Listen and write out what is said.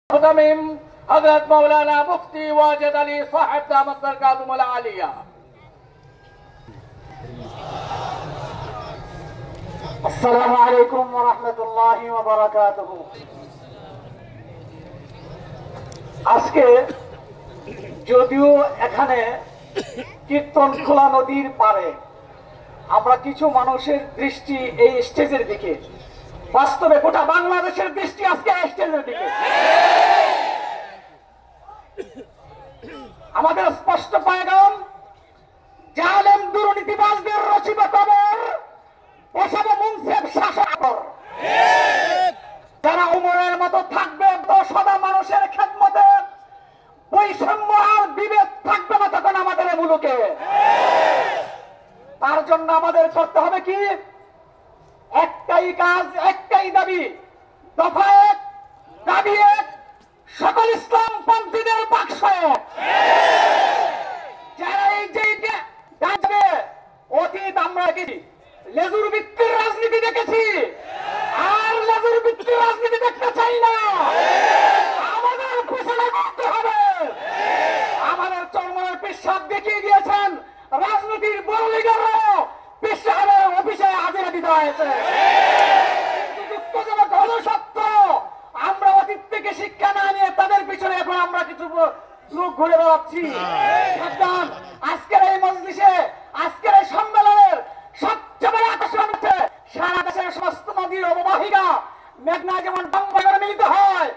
मुतमिम हजरत मौलाना मुफ्ती वाजिद अली साहब दामत बरकातुहुल आलिया। अस्सलामु अलैकुम व रहमतुल्लाहि व बरकातुहू। আজকে যদিও এখানে কীর্তনখোলা নদীর পারে আমরা কিছু মানুষের দৃষ্টি এই স্টেজের দিকে, বাস্তবে গোটা বাংলাদেশের দৃষ্টি আজকে স্টেজের দিকে। আমাদের স্পষ্ট পয়গাম, জালেম দুর্নীতিবাজদের রচিত কবর বসাবো মুনসিফ শাসক। যারা উমরের মতো থাকবে সদা মানুষের খেদমতে, বৈষম্য আর বিভেদ থাকবে না তখন আমাদের মুলুকে। তার জন্য আমাদের করতে হবে কি? একটাই কাজ, একটাই দাবি। দফা এক, দাবি এক, সকল ইসলাম পন্থীদের বাক্স এক। যারা এই যে অতীত আমরা দেখেছি, লেজুর ভিত্তির রাজনীতি দেখেছি, আর লেজুর ভিত্তির রাজনীতি দেখতে চাই না। আমাদের ঘোষণা করতে হবে। আমাদের চরমনের পেশাব দেখিয়ে দিয়েছেন, রাজনীতির বড় লিডাররাও পেশাবের অফিসে হাজিরা দিতে হয়েছে। দুঃখজনক হল সত্য, আমরা অতীত থেকে শিক্ষা না নিয়ে তাদের পিছনে এখন আমরা কিছু লোক ঘুরে বেড়াচ্ছি। আজকের এই মজলিসে, আজকের এই সম্মেলনের সবচেয়ে বড় আকর্ষণ হচ্ছে সারা দেশের সমস্ত নদীর অববাহিকা মেঘনা যেমন বঙ্গোপসাগরে মিলিত হয়,